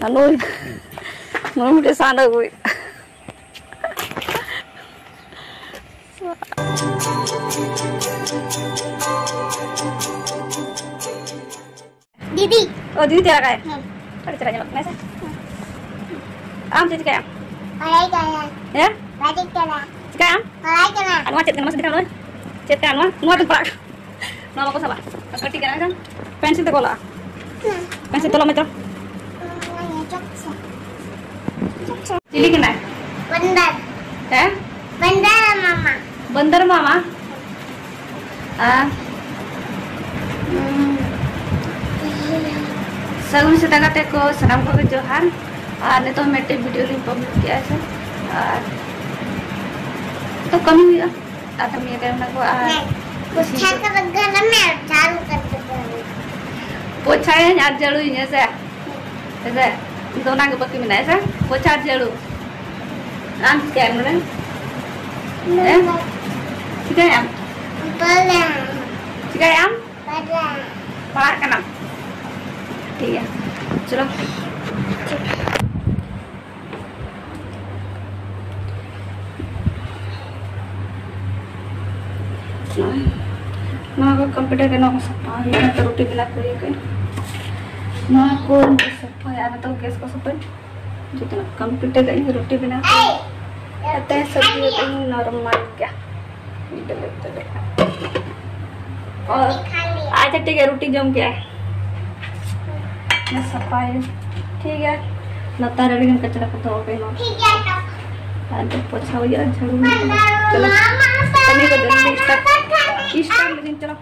Anu, mau di sana gue. Didi. Oh, Didi cara kayak. Ada caranya loh, nasa. Didi kayak. Ya? Kayak. Anu macet kan masih di kanan. Cet kan anu tuh pak. Nama aku salah. Seperti kan? Pensil tuh kola. Pensil tolong metro. Jadi kena? Bandar. Bandar mama. Bandar mama. Salam sedagat ko salam ko Johan. Ne to mete video link publish किया है तो कमी हुई आता मैं करना को पोछा का घर में चालू कर दो पोछा है यार जड़ू ही ऐसे ऐसे दोनों के पक्की में ना ऐसा पोछा जड़ू आम क्या है मुझे क्या है आम बड़ा क्या है आम बड़ा बड़ा का नाम ठीक है चलो ना को कंप्यूटर के ना को सपा है तो रोटी बिला कोई के ना को सपा यार तो गैस को सपा जितना कंप्यूटर का रोटी बिना कहते हैं सब्जी होती है नॉर्मल क्या और आज ठीक है रोटी जम क्या है ना सपा है ठीक है नता रेडी में कचरा को धो के ना ठीक है तो पोछा हो या झाड़ू चलो कमी को जल्दी स्टार्ट लेकिन चलो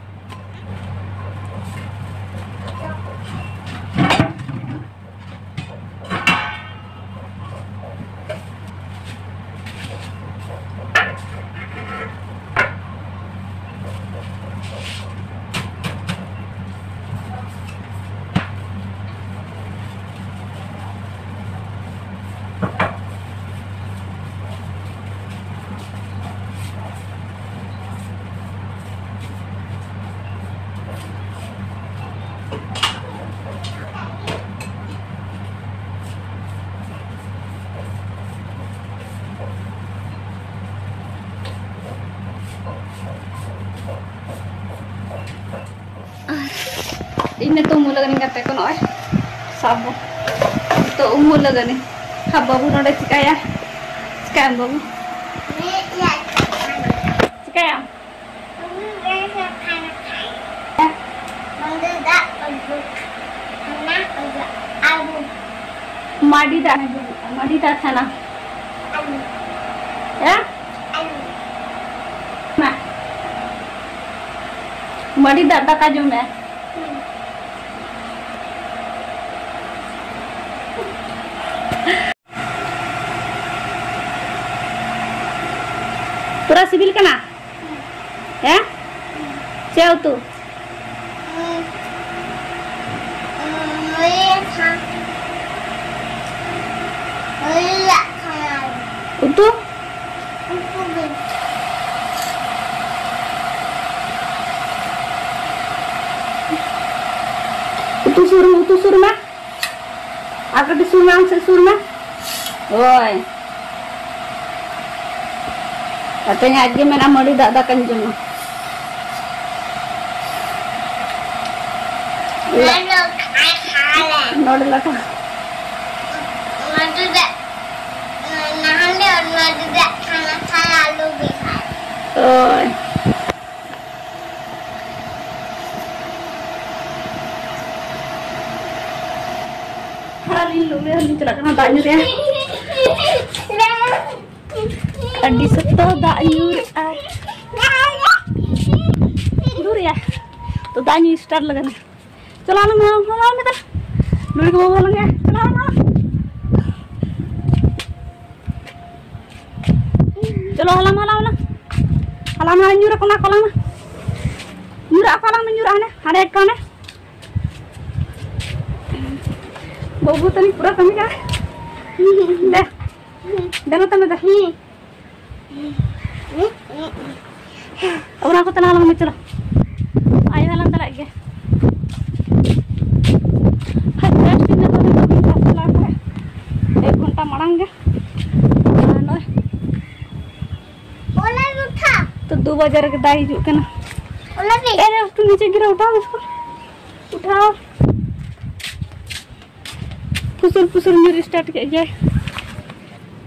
ini tuh mulai nih kata ko noy sabu to mulai nih ha babu node cikaya cikaya babu cikaya Madida sana ya nah Madida tak aja me पूरा सिविल का ना है चाहो तू उतु उतु सुर में आकर di suruh से सुर में ओए katanya aja mana mau didadakan cuma nodelak oh hari lu ya celaka banyak ya tadi setelah dak nyur दूर ya तो दानी स्टार्ट लगाना चलो ना मैं तो लुड़ी को बोलेंगे चलो ना चलो हलाम nyur aku nak kolang nyur apa lang nyur ane ada ekane bobo tadi pura kami kan deh dan teman dah orang aku tenang lang chalo ayo lang talaga hai बाजार के दाई हिजुक कना अरे तू नीचे गिरा उठाओ इसको उठाओ फुसुर फुसुर मेरी स्टार्ट किया जाए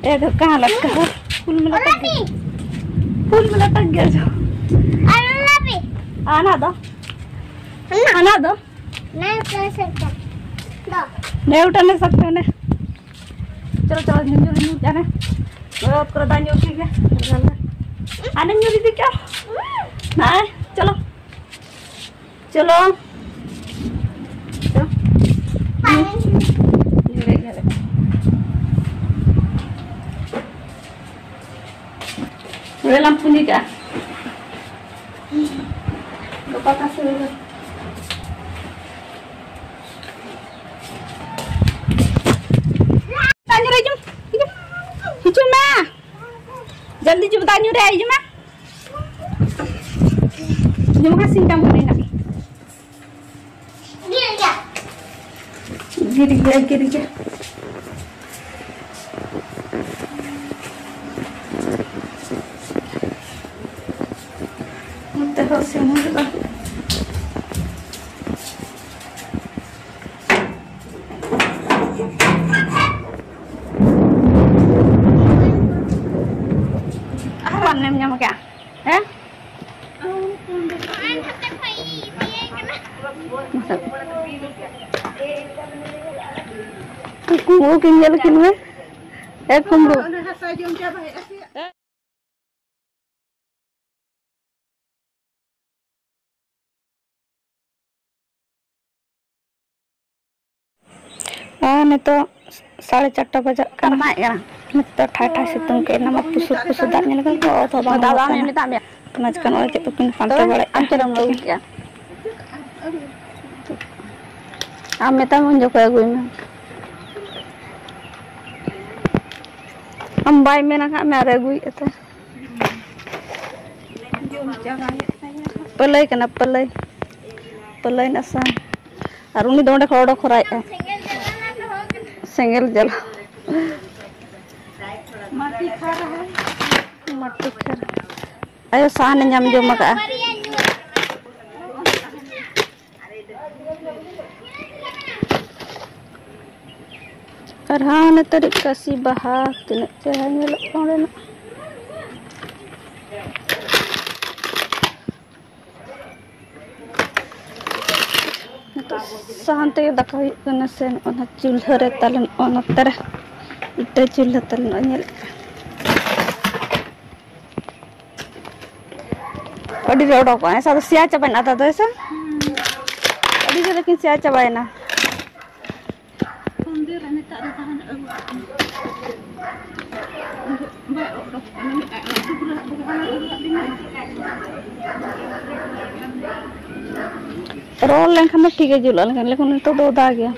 ए तो कहाँ लटका है फूल में लटक गया जो आना दो नहीं उठा नहीं सकते ने चलो चलो झुंझुन जाने रोड करो दांजो ठीक है आने न्यूरी थी क्या नहीं चलो चलो lampu ni kak lupa kasih dulu tanya rejum hijau mah jल्दी जो बतानी रे आई मा जो kasih kamu nih nak गिर गया से मुझे nyama क्या है कुंगो किंजल किनवे एक कुंगो तो 4:30 बजे करना है ना तो ठाठा सितुंग के ना पुसु पुसु दाने लगा तो बाबा दादा ने मिता में मज कन और के तो किन फांटे बड़े अंतरम लोग क्या हम में तो मुझे कोई गुई में हम बाई में ना का मेरे गुई तो पलई कना पलई ना सा और उन्हीं दोंडे खड़ो खराई सेंगल जला माटी खा रहा है ayo sahane nyam jo maka karhana tarik kasih bahas tidak caranya orang santai dakai kena sen ona chulha re talan ona tara ite chulha talan anyel अड़ी रोड को ऐसा तो सिया चबाना था तो ऐसा अड़ी जो लेकिन सिया चबाना रोल लेंखा में ठीक है जुला लेकिन तो दो आ गया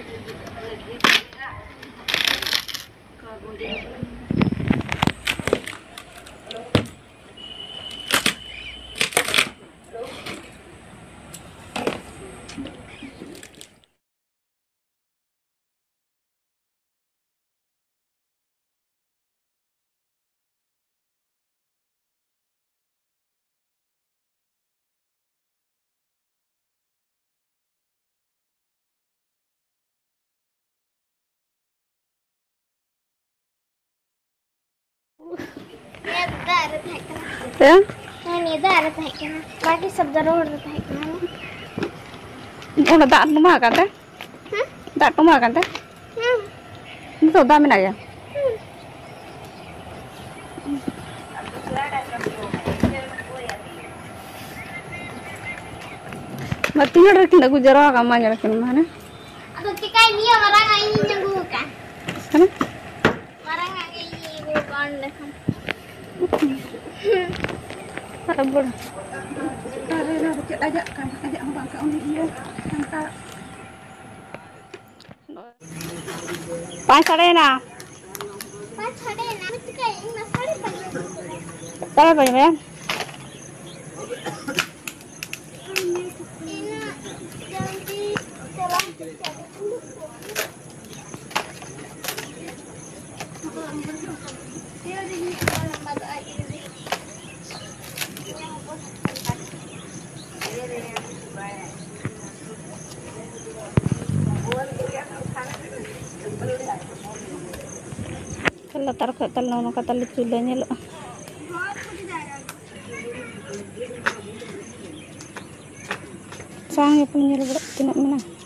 बाकी सब जरूर उन्हें दांत नुमा करते दांत नुमा करते तो दाम में आया मत तीन रखी ना गुजरा का मांझ रखी ना माने अब चिकाई निया मरांग आई जंगू का है ना मरांग आई वो कौन देखो अरे बड़ा अरे ना बच्चे आजा हम बांका उन्हें ये बांका 5 साढ़े ना चिकाई ना 5:30 साढ़े 5 में latar kata nono kata lucu banyak lo. Sang ya punya lo tidak mana.